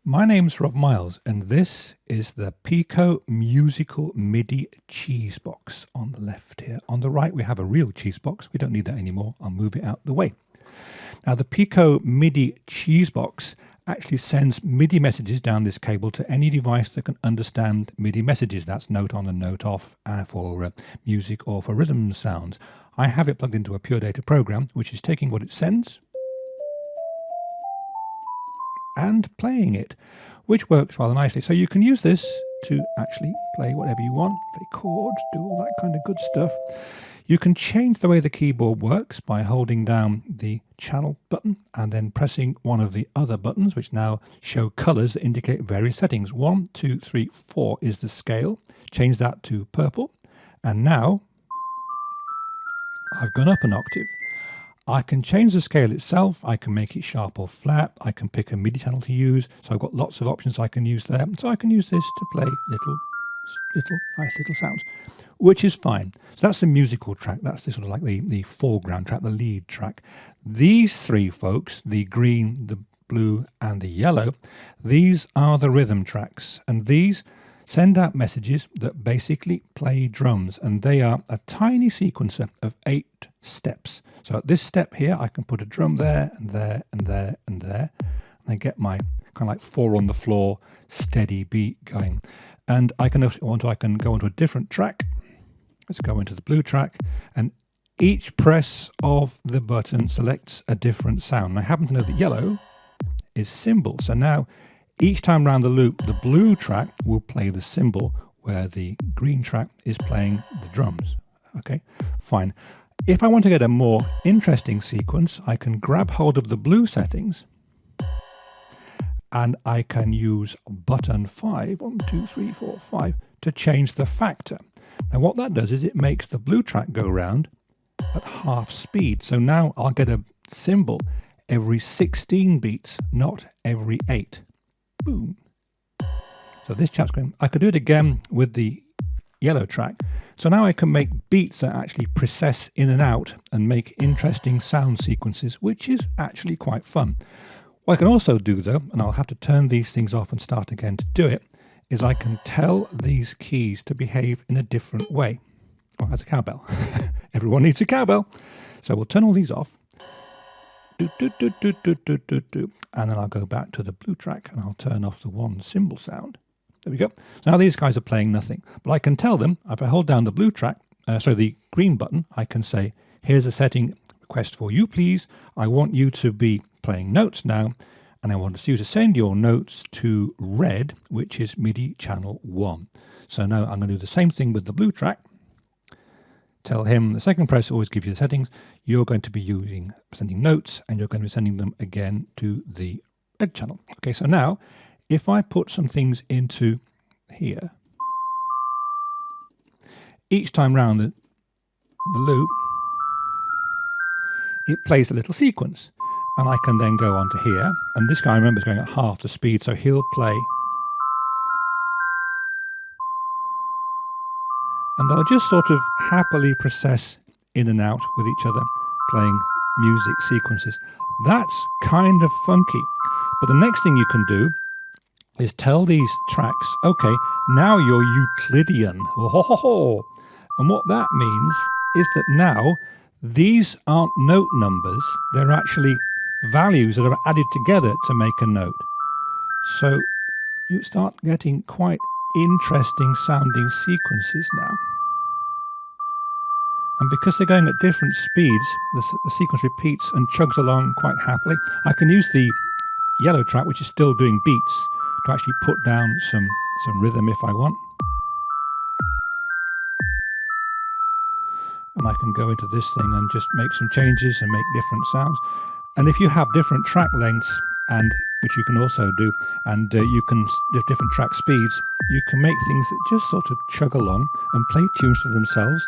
My name's Rob Miles, and this is the PICO Musical MIDI Cheesebox on the left here. On the right, we have a real Cheesebox. We don't need that anymore. I'll move it out the way. Now, the PICO MIDI Cheesebox actually sends MIDI messages down this cable to any device that can understand MIDI messages. That's note on and note off for music or for rhythm sounds. I have it plugged into a pure data program, which is taking what it sends and playing it, which works rather nicely. So you can use this to actually play whatever you want, play chords, do all that kind of good stuff. You can change the way the keyboard works by holding down the channel button and then pressing one of the other buttons, which now show colors that indicate various settings. 1, 2, 3, 4 is the scale. Change that to purple. And now I've gone up an octave. I can change the scale itself. I can make it sharp or flat. I can pick a MIDI channel to use. So I've got lots of options I can use there. So I can use this to play nice little sounds, which is fine. So that's the musical track. That's the sort of like the foreground track, the lead track. These three folks, the green, the blue, and the yellow, these are the rhythm tracks. And these send out messages that basically play drums, and they are a tiny sequencer of 8 steps. So at this step here, I can put a drum there and there and there and there, and I get my kind of like 4 on the floor steady beat going. And I can go onto a different track. Let's go into the blue track, and each press of the button selects a different sound. And I happen to know that yellow is cymbal, so now each time round the loop, the blue track will play the cymbal, where the green track is playing the drums. Okay, fine. If I want to get a more interesting sequence, I can grab hold of the blue settings and I can use button 5, 1, 2, 3, 4, 5, to change the factor. Now what that does is it makes the blue track go round at half speed. So now I'll get a cymbal every 16 beats, not every 8. Boom. So this chap's going. I could do it again with the yellow track. So now I can make beats that actually process in and out and make interesting sound sequences, which is actually quite fun. What I can also do though, and I'll have to turn these things off and start again to do it, is I can tell these keys to behave in a different way. Well, that's a cowbell. Everyone needs a cowbell. So we'll turn all these off. And then I'll go back to the blue track and I'll turn off the one cymbal sound. There we go. Now these guys are playing nothing, but I can tell them if I hold down the blue track, the green button, I can say, here's a setting request for you, please. I want you to be playing notes now, and I want you to send your notes to red, which is MIDI channel 1. So now I'm going to do the same thing with the blue track. Tell him the second press always gives you the settings. You're going to be sending notes, and you're going to be sending them again to the red channel. Okay, so now if I put some things into here, each time round the loop, it plays a little sequence. And I can then go on to here, and this guy, remember, is going at half the speed, so he'll play. And they'll just sort of happily process in and out with each other, playing music sequences. That's kind of funky. But the next thing you can do is tell these tracks, okay, now you're Euclidean. And what that means is that now these aren't note numbers, they're actually values that are added together to make a note. So you start getting quite interesting sounding sequences now. And because they're going at different speeds, the sequence repeats and chugs along quite happily. I can use the yellow track, which is still doing beats, to actually put down some rhythm if I want. And I can go into this thing and just make some changes and make different sounds. And if you have different track lengths, and which you can also do, and you can different track speeds, you can make things that just sort of chug along and play tunes to themselves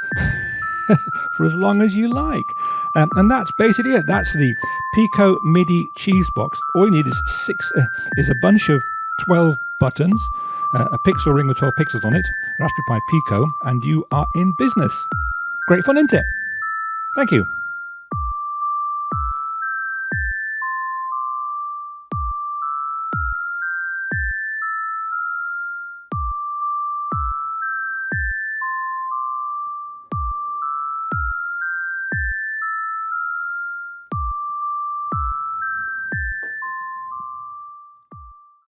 for as long as you like. And that's basically it. That's the PICO MIDI Cheesebox. All you need is a bunch of 12 buttons, a pixel ring with 12 pixels on it, Raspberry Pi Pico, and you are in business. Great fun, isn't it? Thank you.